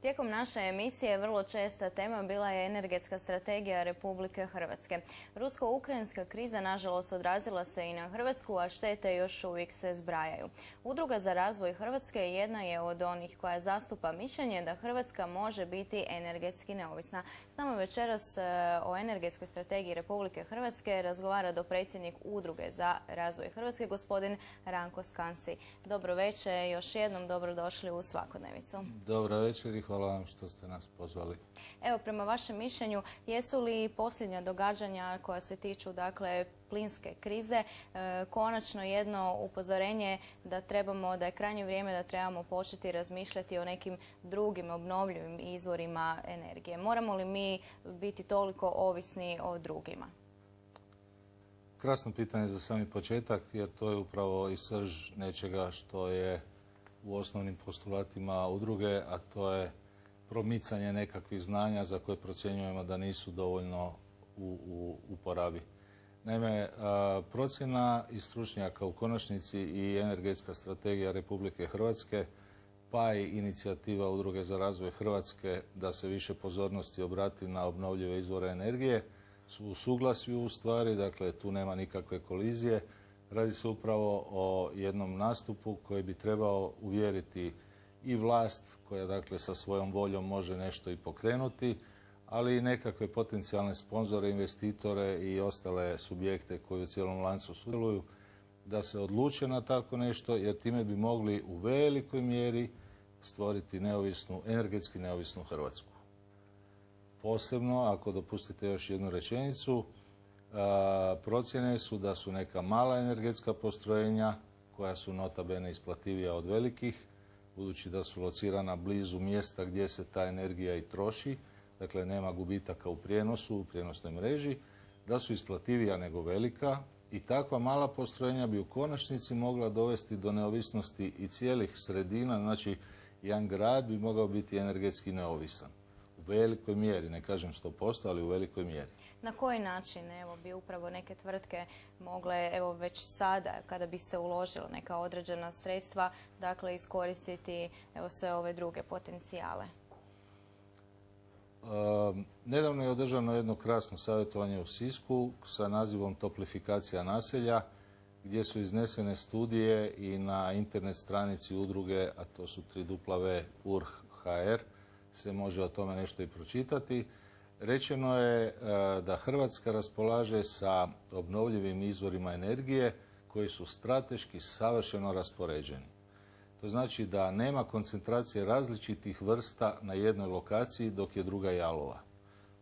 Tijekom naše emisije vrlo česta tema bila je energetska strategija Republike Hrvatske. Rusko-ukrajinska kriza nažalost odrazila se i na Hrvatsku, a štete još uvijek se zbrajaju. Udruga za razvoj Hrvatske jedna je od onih koja zastupa mišljenje da Hrvatska može biti energetski neovisna. S nama večeras o energetskoj strategiji Republike Hrvatske razgovara dopredsjednik Udruge za razvoj Hrvatske, gospodin Ranko Skansi. Dobro večer, još jednom dobrodošli u Svakodnevicu. Dobro večer i hvala vam što ste nas pozvali. Evo, prema vašem mišljenju, jesu li posljednja događanja koja se tiču plinske krize konačno jedno upozorenje da je krajnje vrijeme da trebamo početi razmišljati o nekim drugim obnovljivim izvorima energije? Moramo li mi biti toliko ovisni o drugima? Krasno pitanje za sami početak, jer to je upravo i srž nečega što je u osnovnim postulatima udruge, a to je promicanje nekakvih znanja za koje procjenjujemo da nisu dovoljno u uporabi. Naime, procjena i stručnjaka u konačnici i energetska strategija Republike Hrvatske, pa i inicijativa Udruge za razvoj Hrvatske da se više pozornosti obrati na obnovljive izvore energije su u suglasju u stvari, dakle tu nema nikakve kolizije. Radi se upravo o jednom nastupu koji bi trebao uvjeriti i vlast koja dakle sa svojom voljom može nešto i pokrenuti, ali i nekakve potencijalne sponzore, investitore i ostale subjekte koji u cijelom lancu sudjeluju da se odluče na tako nešto, jer time bi mogli u velikoj mjeri stvoriti energetski neovisnu Hrvatsku. Posebno, ako dopustite još jednu rečenicu, procjene su da su neka mala energetska postrojenja koja su nota bene isplativija od velikih, budući da su locirana blizu mjesta gdje se ta energija i troši, dakle nema gubitaka u prijenosu, u prijenosnoj mreži, da su isplativija nego velika i takva mala postrojenja bi u konačnici mogla dovesti do neovisnosti i cijelih sredina, znači jedan grad bi mogao biti energetski neovisan. U velikoj mjeri, ne kažem 100%, ali u velikoj mjeri. Na koji način bi upravo neke tvrtke mogle već sada, kada bi se uložila neka određena sredstva, dakle iskoristiti sve ove druge potencijale? Nedavno je održano jedno krasno savjetovanje u Sisku sa nazivom Toplifikacija naselja, gdje su iznesene studije i na internet stranici udruge, a to su www.urh.hr, se može o tome nešto i pročitati. Rečeno je da Hrvatska raspolaže sa obnovljivim izvorima energije koji su strateški savršeno raspoređeni. To znači da nema koncentracije različitih vrsta na jednoj lokaciji dok je druga jalova.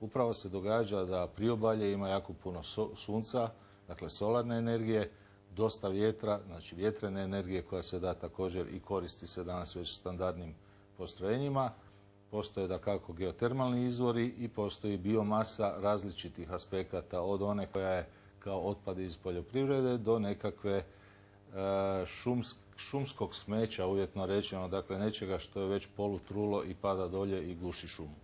Upravo se događa da priobalje ima jako puno sunca, dakle solarne energije, dosta vjetra, znači vjetrene energije koja se da također i koristi se danas već standardnim postrojenjima. Postoje dakako geotermalni izvori i postoji biomasa različitih aspekata, od one koja je kao otpad iz poljoprivrede do nekakve šumskog smeća, uvjetno rečeno, dakle nečega što je već polutrulo i pada dolje i guši šumu.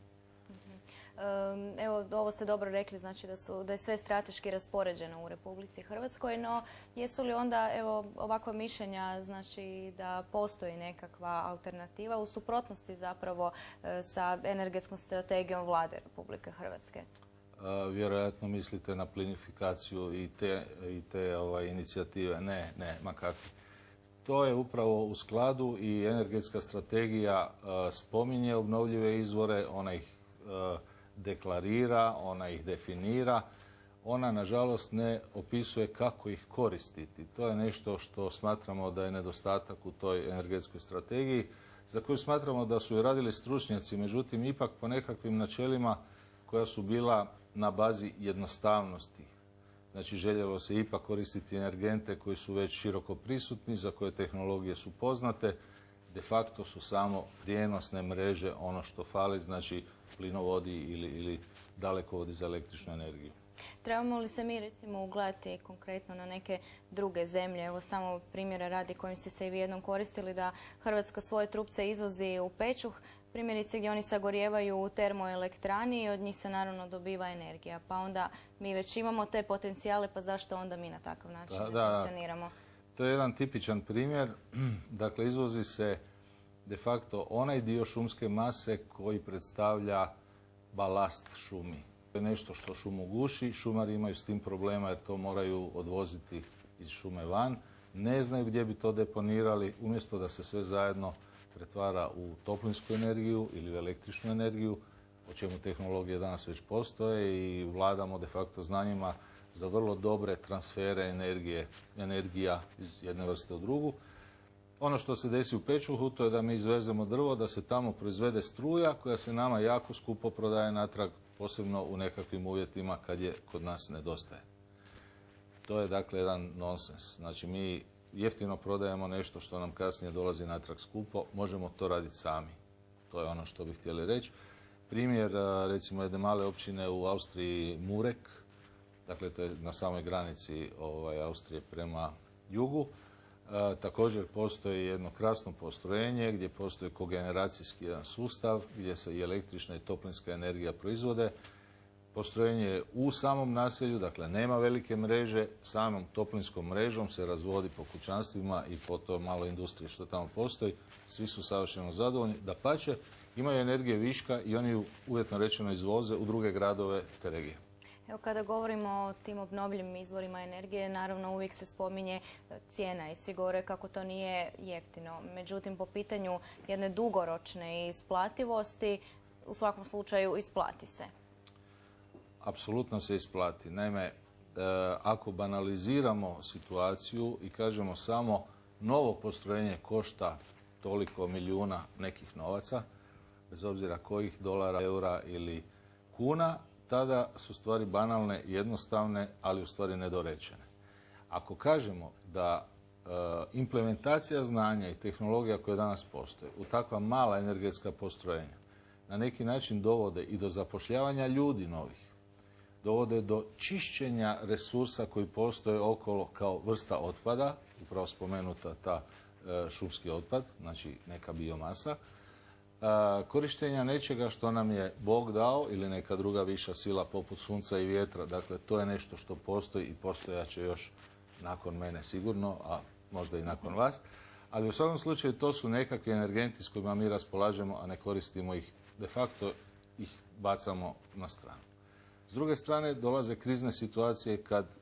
Evo, ovo ste dobro rekli, znači da je sve strateški raspoređeno u Republici Hrvatskoj, no jesu li onda ovakva mišljenja, znači da postoji nekakva alternativa u suprotnosti zapravo sa energetskom strategijom Vlade Republike Hrvatske? Vjerojatno mislite na plinifikaciju i te inicijative. Ne, ma kakvi. To je upravo u skladu i energetska strategija spominje obnovljive izvore, ona ih deklarira, ona ih definira. Ona, nažalost, ne opisuje kako ih koristiti. To je nešto što smatramo da je nedostatak u toj energetskoj strategiji, za koju smatramo da su je radili stručnjaci, međutim, ipak po nekakvim načelima koja su bila na bazi jednostavnosti. Znači, željelo se ipak koristiti energente koji su već široko prisutni, za koje tehnologije su poznate. De facto su samo prijenosne mreže ono što fali, znači plinovodi ili dalekovodi za električnu energiju. Trebamo li se mi recimo ugledati konkretno na neke druge zemlje? Evo samo primjera radi kojim ste se i vi jednom koristili, da Hrvatska svoje trupce izvozi u Pečuh, primjerice gdje oni sagorijevaju u termoelektrani i od njih se naravno dobiva energija. Pa onda mi već imamo te potencijale, pa zašto onda mi na takav način ne funkcioniramo? To je jedan tipičan primjer. Dakle, izvozi se de facto onaj dio šumske mase koji predstavlja balast šumi. To je nešto što šumu guši, šumari imaju s tim problema jer to moraju odvoziti iz šume van. Ne znaju gdje bi to deponirali, umjesto da se sve zajedno pretvara u toplinsku energiju ili u električnu energiju, o čemu tehnologije danas već postoje i vladamo de facto znanjima za vrlo dobre transfere energija iz jedne vrste u drugu. Ono što se desi u Pečuhu, to je da mi izvezemo drvo, da se tamo proizvede struja koja se nama jako skupo prodaje natrag, posebno u nekakvim uvjetima kad je kod nas nedostaje. To je dakle jedan nonsens. Znači mi jeftino prodajemo nešto što nam kasnije dolazi natrag skupo, možemo to raditi sami. To je ono što bih htjeli reći. Primjer, recimo, jedne male općine u Austriji, Murek, dakle to je na samoj granici Austrije prema jugu. Također postoji jedno krasno postrojenje gdje postoji kogeneracijski jedan sustav gdje se i električna i toplinska energija proizvode. Postrojenje je u samom naselju, dakle nema velike mreže, samom toplinskom mrežom se razvodi po kućanstvima i po toj maloj industriji što tamo postoji. Svi su savršeno zadovoljni. Dapače, imaju energije viška i oni ju uvjetno rečeno izvoze u druge gradove te regije. Evo, kada govorimo o tim obnovljivim izvorima energije, naravno uvijek se spominje cijena i svi govore kako to nije jeftino. Međutim, po pitanju jedne dugoročne isplativosti, u svakom slučaju isplati se. Apsolutno se isplati. Naime, ako banaliziramo situaciju i kažemo samo novo postrojenje košta toliko milijuna nekih novaca, bez obzira kojih dolara, eura ili kuna, tada su stvari banalne, jednostavne, ali u stvari nedorečene. Ako kažemo da implementacija znanja i tehnologija koje danas postoje u takva mala energetska postrojenja na neki način dovode i do zapošljavanja ljudi novih, dovode do čišćenja resursa koji postoje okolo kao vrsta otpada, upravo spomenuta ta šumski otpad, znači neka biomasa, korištenja nečega što nam je Bog dao ili neka druga viša sila poput sunca i vjetra. Dakle, to je nešto što postoji i postojaće još nakon mene sigurno, a možda i nakon vas. Ali u svakom slučaju to su nekakvi energenti s kojima mi raspolažemo, a ne koristimo ih. De facto ih bacamo na stranu. S druge strane, dolaze krizne situacije kad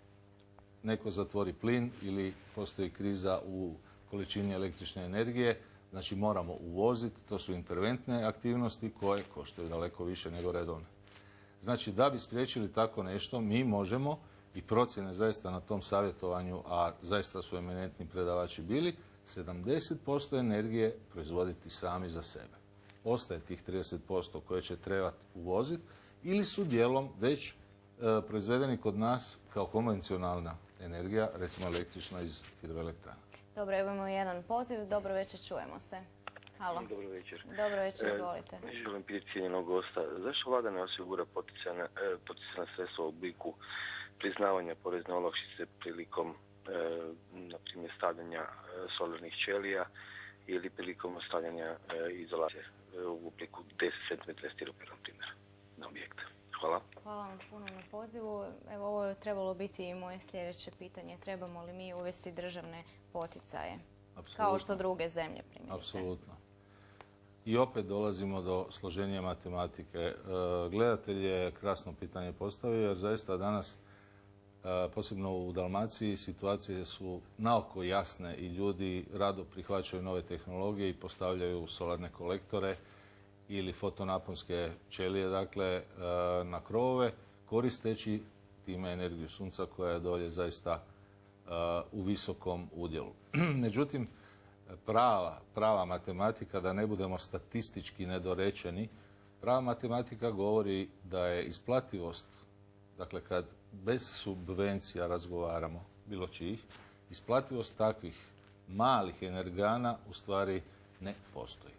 neko zatvori plin ili postoji kriza u količini električne energije. Znači moramo uvoziti, to su interventne aktivnosti koje koštaju daleko više nego redovne. Znači da bi spriječili tako nešto, mi možemo i procjene zaista na tom savjetovanju, a zaista su eminentni predavači bili, 70% energije proizvoditi sami za sebe. Ostaje tih 30% koje će trebati uvoziti ili su dijelom već proizvedeni kod nas kao konvencionalna energija, recimo električna iz hidroelektrana. Dobro, imamo jedan poziv. Dobro večer, čujemo se. Halo. Dobro večer. Dobro večer, izvolite. Želim pitati cijenjenog gosta. Zašto vlada ne osigura poticajna sredstva u obliku priznavanja porezne olakšice prilikom, na primjer, stavljanja solarnih ćelija ili prilikom stavljanja izolacije u obliku 10 cm stiropora, na primjer, na objekte? Hvala. Hvala vam puno na pozivu. Evo, ovo je trebalo biti i moje sljedeće pitanje. Trebamo li mi uvesti državne poticaje? Apsolutno. Kao što druge zemlje primjerice. Apsolutno. I opet dolazimo do složenja matematike. Gledatelj je krasno pitanje postavio, jer zaista danas, posebno u Dalmaciji, situacije su naoko jasne i ljudi rado prihvaćaju nove tehnologije i postavljaju solarne kolektore ili fotonaponske ćelije, dakle, na krovove, koristeći time energiju sunca koja je dolje zaista u visokom udjelu. Međutim, prava matematika, da ne budemo statistički nedorečeni, prava matematika govori da je isplativost, dakle kad bez subvencija razgovaramo, bilo čijih, isplativost takvih malih energana u stvari ne postoji.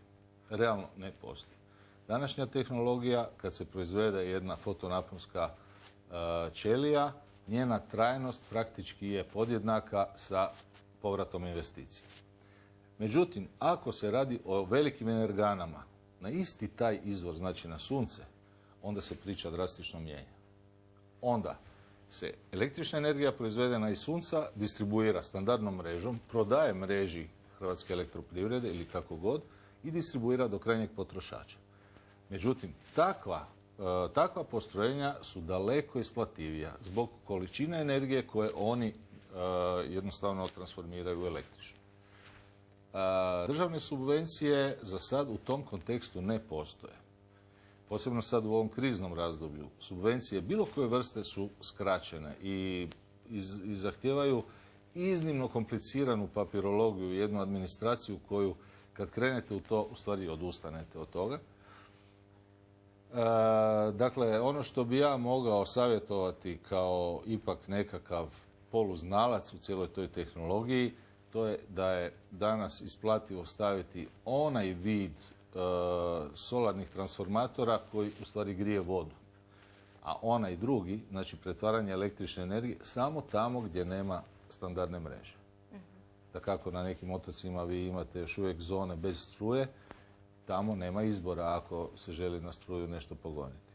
Realno ne postoji. Današnja tehnologija, kad se proizvede jedna fotonaponska ćelija, njena trajnost praktički je podjednaka sa povratom investicije. Međutim, ako se radi o velikim energanama na isti taj izvor, znači na sunce, onda se priča drastično mijenja. Onda se električna energija proizvedena iz sunca distribuira standardnom mrežom, prodaje mreži Hrvatske elektroprivrede ili kako god, i distribuira do krajnjeg potrošača. Međutim, takva postrojenja su daleko isplativija zbog količine energije koje oni jednostavno transformiraju u električnu. Državne subvencije za sad u tom kontekstu ne postoje. Posebno sad u ovom kriznom razdoblju. Subvencije bilo koje vrste su skraćene i zahtijevaju iznimno kompliciranu papirologiju, jednu administraciju koju kad krenete u to, u stvari odustanete od toga. Dakle, ono što bi ja mogao savjetovati kao ipak nekakav poluznalac u cijeloj toj tehnologiji, to je da je danas isplativo staviti onaj vid solarnih transformatora koji u stvari grije vodu. A onaj drugi, znači pretvaranje električne energije, samo tamo gdje nema standardne mreže. Dakako, na nekim otocima vi imate još uvijek zone bez struje, tamo nema izbora ako se želi na struju nešto pogoniti.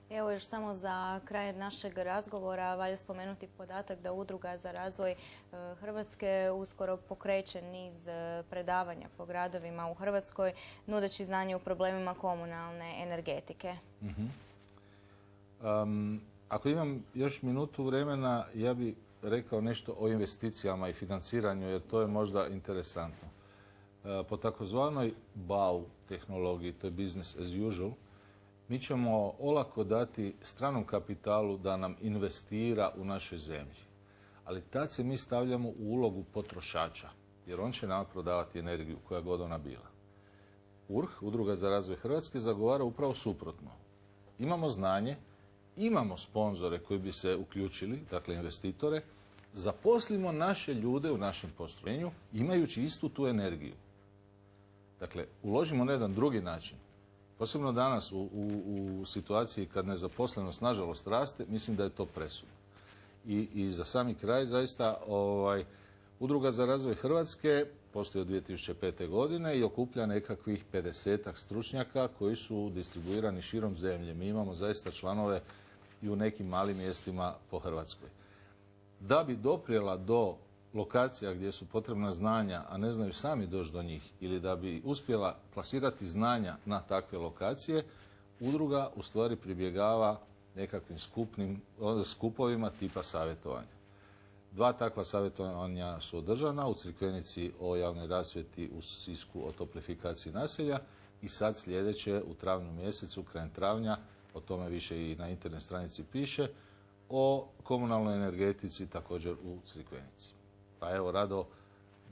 Evo još samo za kraj našeg razgovora valja spomenuti podatak da Udruga za razvoj Hrvatske uskoro pokreće niz predavanja po gradovima u Hrvatskoj nudeći znanje u problemima komunalne energetike. Ako imam još minutu vremena, ja bih rekao nešto o investicijama i financiranju, jer to je možda interesantno. Po takozvanoj BAU tehnologiji, to je business as usual, mi ćemo olako dati stranom kapitalu da nam investira u našoj zemlji. Ali tad se mi stavljamo u ulogu potrošača, jer on će nam prodavati energiju koja god ona bila. Udruga za razvoj Hrvatske, zagovara upravo suprotno. Imamo znanje, imamo sponzore koji bi se uključili, dakle investitore, zaposlimo naše ljude u našem postrojenju imajući istu tu energiju. Dakle, uložimo na jedan drugi način. Posebno danas u situaciji kad nezaposlenost nažalost raste, mislim da je to presudno. I za sami kraj, zaista, Udruga za razvoj Hrvatske postoji od 2005. godine i okuplja nekakvih 50-ak stručnjaka koji su distribuirani širom zemlje. Mi imamo zaista članove i u nekim malim mjestima po Hrvatskoj. Da bi doprijela do lokacija gdje su potrebna znanja, a ne znaju sami doći do njih, ili da bi uspjela plasirati znanja na takve lokacije, udruga u stvari pribjegava nekakvim skupovima tipa savjetovanja. 2 takva savjetovanja su održana u Crikvenici o javnoj rasvjeti, u Sisku o toplifikaciji naselja i sad sljedeće u travnju mjesecu, krajem travnja, o tome više i na internet stranici piše, o komunalnoj energetici također u Crikvenici. Pa evo, rado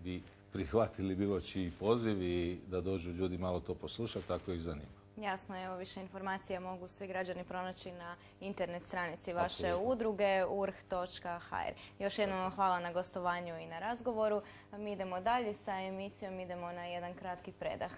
bi prihvatili bilo čiji poziv i da dođu ljudi malo to poslušati, ako ih zanima. Jasno, evo više informacija mogu svi građani pronaći na internet stranici vaše udruge urh.hr. Još jednom hvala na gostovanju i na razgovoru. Mi idemo dalje sa emisijom, idemo na jedan kratki predah.